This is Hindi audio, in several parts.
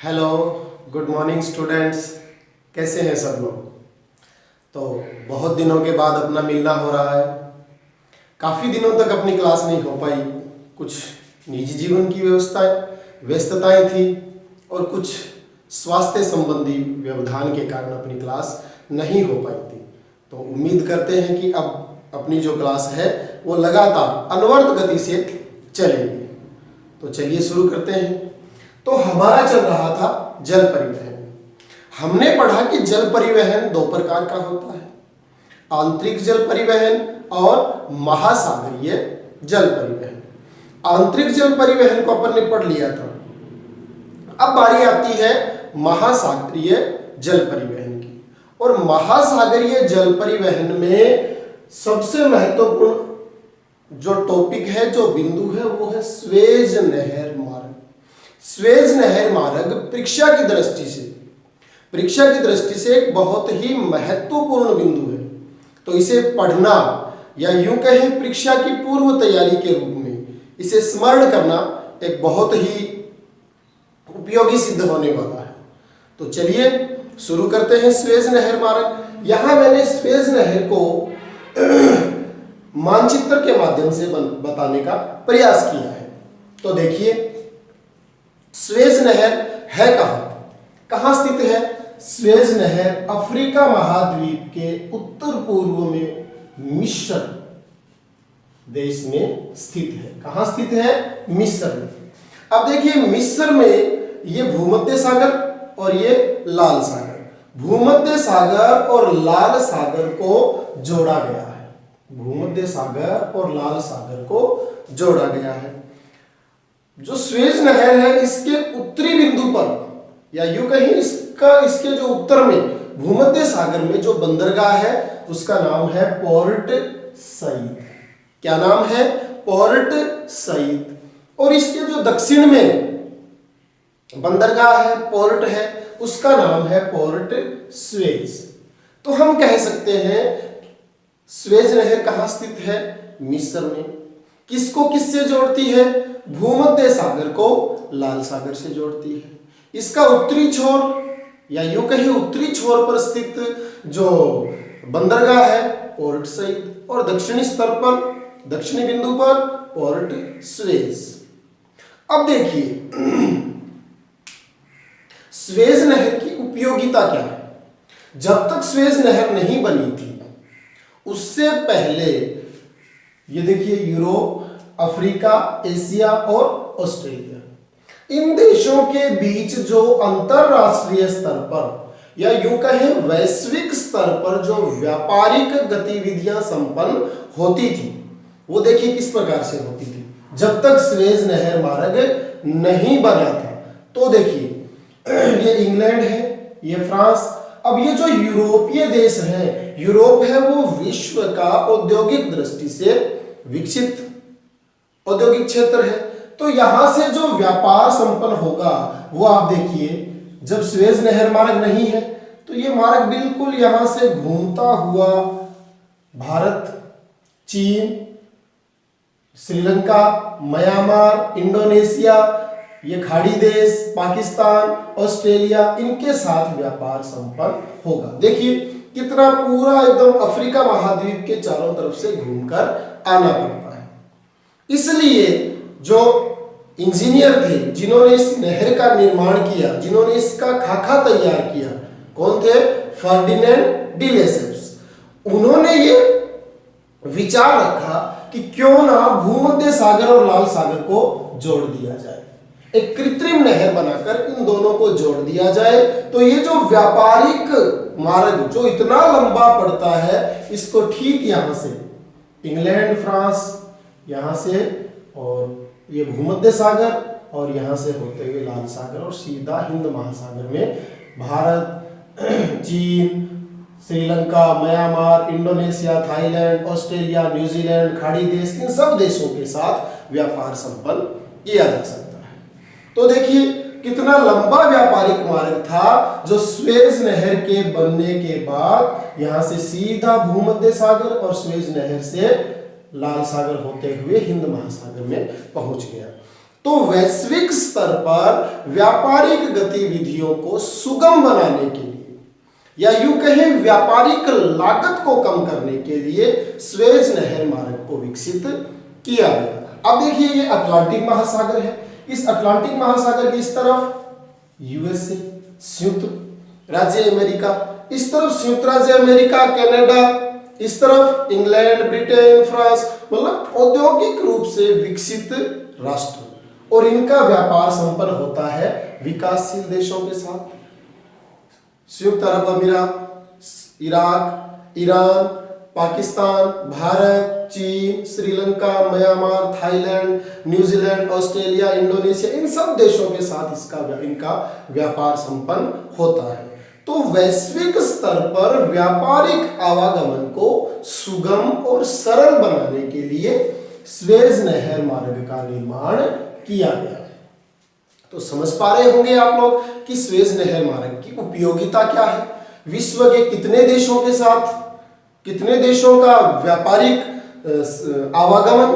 Hello, good morning students. कैसे हैं सब लोग? तो बहुत दिनों के बाद अपना मिलना हो रहा है। काफ़ी दिनों तक अपनी क्लास नहीं हो पाई। कुछ निजी जीवन की व्यस्तताएं थी और कुछ स्वास्थ्य संबंधी व्यवधान के कारण अपनी क्लास नहीं हो पाई थी। तो उम्मीद करते हैं कि अब अपनी जो क्लास है वो लगातार अनवरत गति से चलेगी। तो चलिए शुरू करते हैं। तो हमारा चल रहा था जल परिवहन। हमने पढ़ा कि जल परिवहन दो प्रकार का होता है, आंतरिक जल परिवहन और महासागरीय जल परिवहन। आंतरिक जल परिवहन को अपन ने पढ़ लिया था। अब बारी आती है महासागरीय जल परिवहन की। और महासागरीय जल परिवहन में सबसे महत्वपूर्ण जो टॉपिक है, जो बिंदु है, वो है स्वेज नहर मार्ग। स्वेज नहर मार्ग परीक्षा की दृष्टि से एक बहुत ही महत्वपूर्ण बिंदु है। तो इसे पढ़ना या यूं कहें परीक्षा की पूर्व तैयारी के रूप में इसे स्मरण करना एक बहुत ही उपयोगी सिद्ध होने वाला है। तो चलिए शुरू करते हैं स्वेज नहर मार्ग। यहां मैंने स्वेज नहर को मानचित्र के माध्यम से बताने का प्रयास किया है। तो देखिए, स्वेज नहर है कहां स्थित है? स्वेज नहर अफ्रीका महाद्वीप के उत्तर पूर्व में मिस्र देश में स्थित है। कहां स्थित है? मिस्र में। अब देखिए, मिस्र में ये भूमध्य सागर और ये लाल सागर, भूमध्य सागर और लाल सागर को जोड़ा गया है। भूमध्य सागर और लाल सागर को जोड़ा गया है। जो स्वेज नहर है, इसके उत्तरी बिंदु पर या यूं कहीं इसके जो उत्तर में भूमध्य सागर में जो बंदरगाह है उसका नाम है पोर्ट सईद। क्या नाम है? Port Said. और इसके जो दक्षिण में बंदरगाह है, पोर्ट है, उसका नाम है पोर्ट स्वेज। तो हम कह सकते हैं स्वेज नहर कहां स्थित है? मिस्र में। किसको किससे जोड़ती है? भूमध्य सागर को लाल सागर से जोड़ती है। इसका उत्तरी छोर या यूं कहीं उत्तरी छोर पर स्थित जो बंदरगाह है पोर्ट सईद, और दक्षिणी स्तर पर, दक्षिणी बिंदु पर पोर्ट स्वेज। अब देखिए, स्वेज नहर की उपयोगिता क्या है? जब तक स्वेज नहर नहीं बनी थी उससे पहले ये देखिए, यूरोप, अफ्रीका, एशिया और ऑस्ट्रेलिया, इन देशों के बीच जो अंतरराष्ट्रीय स्तर पर या यूं कहें वैश्विक स्तर पर जो व्यापारिक गतिविधियां संपन्न होती थी, वो देखिए किस प्रकार से होती थी। जब तक स्वेज नहर मार्ग नहीं बना था। तो देखिए, ये इंग्लैंड है, ये फ्रांस। अब ये जो यूरोपीय देश है, यूरोप है, वो विश्व का औद्योगिक दृष्टि से विकसित औद्योगिक क्षेत्र है। तो यहां से जो व्यापार संपन्न होगा वो आप देखिए, जब स्वेज नहर मार्ग नहीं है तो ये मार्ग बिल्कुल यहां से घूमता हुआ भारत, चीन, श्रीलंका, म्यांमार, इंडोनेशिया, ये खाड़ी देश, पाकिस्तान, ऑस्ट्रेलिया, इनके साथ व्यापार संपन्न होगा। देखिए कितना पूरा एकदम अफ्रीका महाद्वीप के चारों तरफ से घूमकर आना पड़ता है। इसलिए जो इंजीनियर थे जिन्होंने इस नहर का निर्माण किया, जिन्होंने इसका खाका तैयार किया, कौन थे? Ferdinand de Lesseps. उन्होंने ये विचार रखा कि क्यों ना भूमध्य सागर और लाल सागर को जोड़ दिया जाए, एक कृत्रिम नहर बनाकर इन दोनों को जोड़ दिया जाए। तो ये जो व्यापारिक मार्ग जो इतना लंबा पड़ता है, इसको ठीक यहां से इंग्लैंड, फ्रांस, यहां से, और ये भूमध्य सागर, और यहां से होते हुए लाल सागर और सीधा हिंद महासागर में भारत, चीन, Sri Lanka, Myanmar, Indonesia, Thailand, Australia, New Zealand, खाड़ी देश, इन सब देशों के साथ व्यापार संपन्न किया जा सकता है। तो देखिए कितना लंबा व्यापारिक मार्ग था जो स्वेज नहर के बनने के बाद यहां से सीधा भूमध्य सागर और स्वेज नहर से लाल सागर होते हुए हिंद महासागर में पहुंच गया। तो वैश्विक स्तर पर व्यापारिक गतिविधियों को सुगम बनाने के लिए, या यूं कहें व्यापारिक लागत को कम करने के लिए स्वेज नहर मार्ग को विकसित किया गया। अब देखिए ये अटलांटिक महासागर है, इस अटलांटिक महासागर की इस तरफ यूएसए संयुक्त राज्य अमेरिका, इस तरफ संयुक्त राज्य अमेरिका, कनाडा, इस तरफ इंग्लैंड, ब्रिटेन, फ्रांस, मतलब औद्योगिक रूप से विकसित राष्ट्र, और इनका व्यापार संपन्न होता है विकासशील देशों के साथ। संयुक्त अरब अमीरात, इराक, ईरान, पाकिस्तान, भारत, चीन, Sri Lanka, Myanmar, Thailand, New Zealand, Australia, Indonesia, इन सब देशों के साथ इनका व्यापार संपन्न होता है। तो वैश्विक स्तर पर व्यापारिक आवागमन को सुगम और सरल बनाने के लिए स्वेज नहर मार्ग का निर्माण किया गया है। तो समझ पा रहे होंगे आप लोग कि स्वेज नहर मार्ग की उपयोगिता क्या है, विश्व के कितने देशों के साथ, कितने देशों का व्यापारिक आवागमन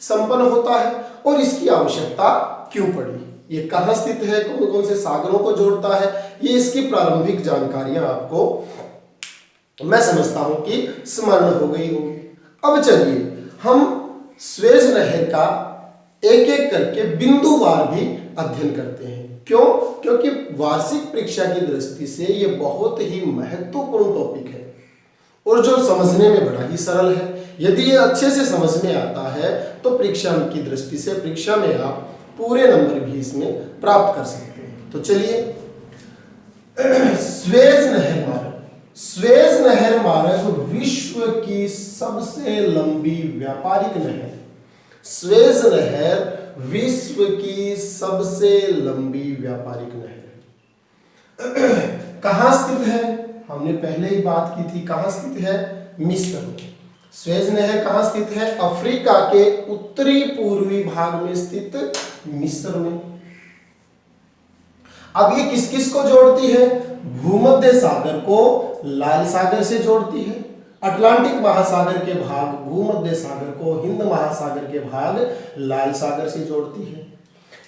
संपन्न होता है, और इसकी आवश्यकता क्यों पड़ी, ये कहाँ स्थित है, कौन कौन से सागरों को जोड़ता है, ये इसकी प्रारंभिक जानकारियां आपको मैं समझता हूं कि स्मरण हो गई होगी। अब चलिए हम स्वेज नहर का एक एक करके बिंदुवार भी अध्ययन करते हैं। क्यों? क्योंकि वार्षिक परीक्षा की दृष्टि से ये बहुत ही महत्वपूर्ण टॉपिक है और जो समझने में बड़ा ही सरल है। यदि ये अच्छे से समझ में आता है तो परीक्षा की दृष्टि से परीक्षा में आप पूरे नंबर भी इसमें प्राप्त कर सकते हैं। तो चलिए, स्वेज नहर मार्ग। स्वेज नहर मार्ग विश्व की सबसे लंबी व्यापारिक नहर। स्वेज नहर विश्व की सबसे लंबी व्यापारिक नहर कहाँ स्थित है? हमने पहले ही बात की थी, कहाँ स्थित है? मिस्र में। स्वेज नहर कहाँ स्थित है? अफ्रीका के उत्तरी पूर्वी भाग में स्थित मिस्र में। अब ये किस किस को जोड़ती है? भूमध्य सागर को लाल सागर से जोड़ती है, अटलांटिक महासागर के भाग भूमध्य सागर को हिंद महासागर के भाग लाल सागर से जोड़ती है।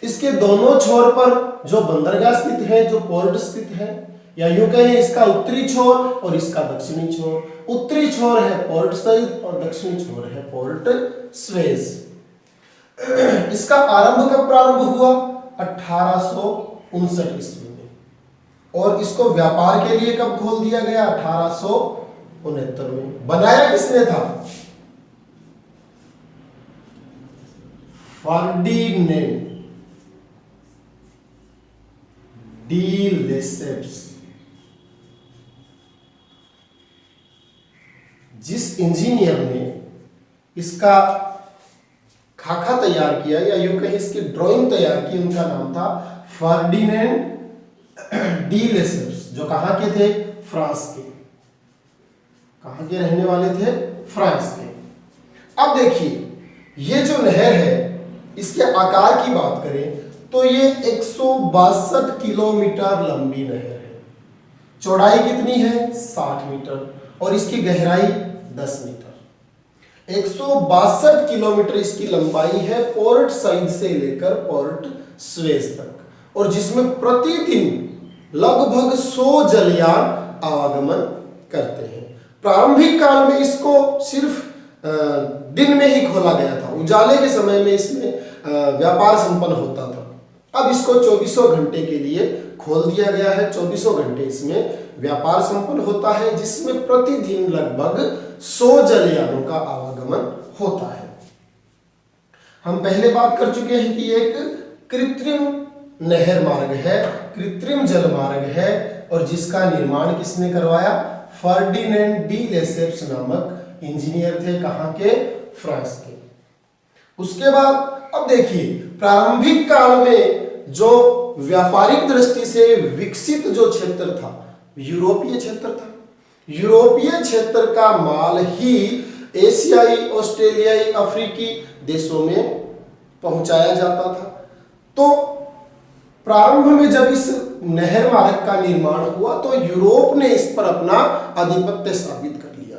इसके दोनों छोर पर जो बंदरगाह स्थित है, जो पोर्ट स्थित है, या यूं कहें इसका उत्तरी छोर और इसका दक्षिणी छोर। उत्तरी छोर है पोर्ट सईद और दक्षिणी छोर है पोर्ट स्वेज। इसका आरंभ कब प्रारंभ हुआ? 1859 ईस्वी में। और इसको व्यापार के लिए कब खोल दिया गया? 1869 में। बनाया किसने था? Ferdinand de Lesseps. जिस इंजीनियर ने इसका खाका तैयार किया, या यूं कहीं इसकी ड्राइंग तैयार की, उनका नाम था फर्डिनेंड डी लेसेप्स, जो कहां के थे? फ्रांस के। कहां के रहने वाले थे? फ्रांस के। अब देखिए, ये जो नहर है, इसके आकार की बात करें तो ये 162 किलोमीटर लंबी नहर है। चौड़ाई कितनी है? 60 मीटर, और इसकी गहराई 10 मीटर। 162 किलोमीटर इसकी लंबाई है पोर्ट सईद से लेकर पोर्ट स्वेज तक, और जिसमें प्रतिदिन लगभग 100 जलयान आवागमन करते हैं। प्रारंभिक काल में इसको सिर्फ दिन में ही खोला गया था, उजाले के समय में इसमें व्यापार संपन्न होता था। अब इसको 24 घंटे के लिए खोल दिया गया है। 24 घंटे इसमें व्यापार संपन्न होता है, जिसमें प्रतिदिन लगभग 100 जलयानों का आवागमन होता है। हम पहले बात कर चुके हैं कि एक कृत्रिम नहर मार्ग है, कृत्रिम जल मार्ग है, और जिसका निर्माण किसने करवाया? फर्डिनेंड डी लेसेप्स नामक इंजीनियर थे। कहां के? फ्रांस के। उसके बाद अब देखिए, प्रारंभिक काल में जो व्यापारिक दृष्टि से विकसित जो क्षेत्र था, यूरोपीय क्षेत्र था। यूरोपीय क्षेत्र का माल ही एशियाई, ऑस्ट्रेलियाई, अफ्रीकी देशों में पहुंचाया जाता था। तो प्रारंभ में जब इस नहर मार्ग का निर्माण हुआ तो यूरोप ने इस पर अपना आधिपत्य साबित कर लिया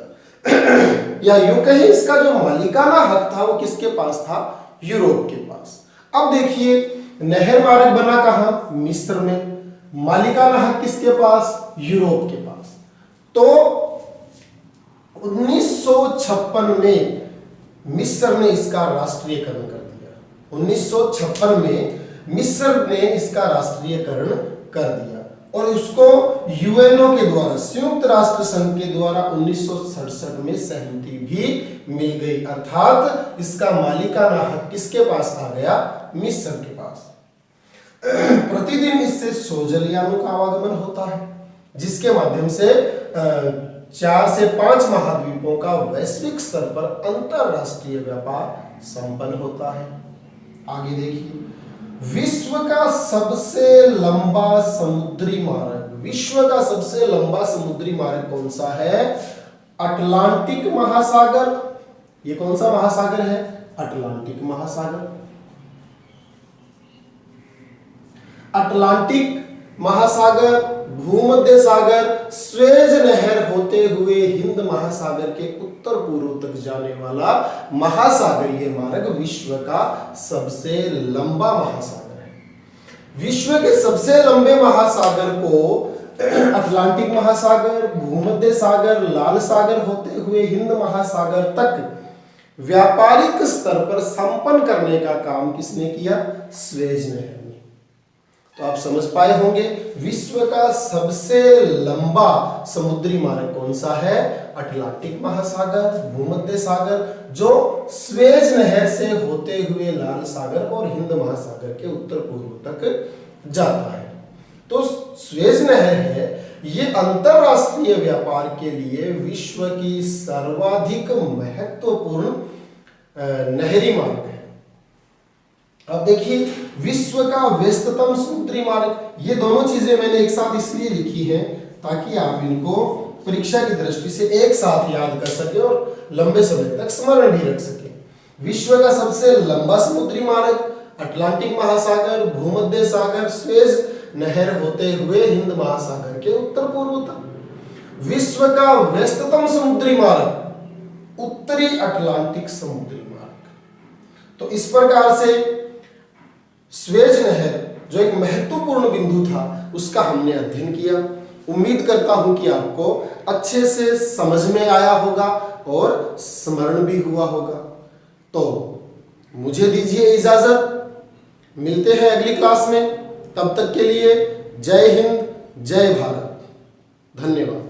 या यूं कहें इसका जो मालिकाना हक था वो किसके पास था? यूरोप के पास। अब देखिए नहर मार्ग बना कहाँ? मिस्र में। मालिकाना हक किसके पास? यूरोप के पास। तो 1956 में मिस्र ने इसका राष्ट्रीयकरण कर दिया। 1956 में मिस्र ने इसका राष्ट्रीयकरण कर दिया और उसको यूएनओ के द्वारा, संयुक्त राष्ट्र संघ के द्वारा 1967 में सहमति भी मिल गई, अर्थात इसका मालिकाना हक किसके पास आ गया? मिस्र के पास। प्रतिदिन इससे 100 जलयानों का आवागमन होता है, जिसके माध्यम से 4 से 5 महाद्वीपों का वैश्विक स्तर पर अंतरराष्ट्रीय व्यापार संपन्न होता है। आगे देखिए, विश्व का सबसे लंबा समुद्री मार्ग, विश्व का सबसे लंबा समुद्री मार्ग कौन सा है? अटलांटिक महासागर। ये कौन सा महासागर है? अटलांटिक महासागर। अटलांटिक महासागर, भूमध्य सागर, स्वेज नहर होते हुए हिंद महासागर के उत्तर पूर्व तक जाने वाला महासागरीय मार्ग विश्व का सबसे लंबा महासागर है। विश्व के सबसे लंबे महासागर को अटलांटिक महासागर, भूमध्य सागर, लाल सागर होते हुए हिंद महासागर तक व्यापारिक स्तर पर संपन्न करने का काम किसने किया? स्वेज नहर ने। तो आप समझ पाए होंगे विश्व का सबसे लंबा समुद्री मार्ग कौन सा है? अटलांटिक महासागर, भूमध्य सागर, जो स्वेज नहर से होते हुए लाल सागर और हिंद महासागर के उत्तर पूर्व तक जाता है। तो स्वेज नहर है, ये अंतरराष्ट्रीय व्यापार के लिए विश्व की सर्वाधिक महत्वपूर्ण नहरी मार्ग है। अब देखिए, विश्व का व्यस्ततम समुद्री मार्ग, ये दोनों चीजें मैंने एक साथ इसलिए लिखी हैं ताकि आप इनको परीक्षा की दृष्टि से एक साथ याद कर सके और लंबे समय तक स्मरण भी रख सके। विश्व का सबसे लंबा समुद्री मार्ग अटलांटिक महासागर, भूमध्य सागर, स्वेज नहर होते हुए हिंद महासागर के उत्तर पूर्व तक। विश्व का व्यस्ततम समुद्री मार्ग उत्तरी अटलांटिक समुद्री मार्ग। तो इस प्रकार से स्वेज नहर जो एक महत्वपूर्ण बिंदु था उसका हमने अध्ययन किया। उम्मीद करता हूं कि आपको अच्छे से समझ में आया होगा और स्मरण भी हुआ होगा। तो मुझे दीजिए इजाजत, मिलते हैं अगली क्लास में। तब तक के लिए जय हिंद, जय भारत, धन्यवाद।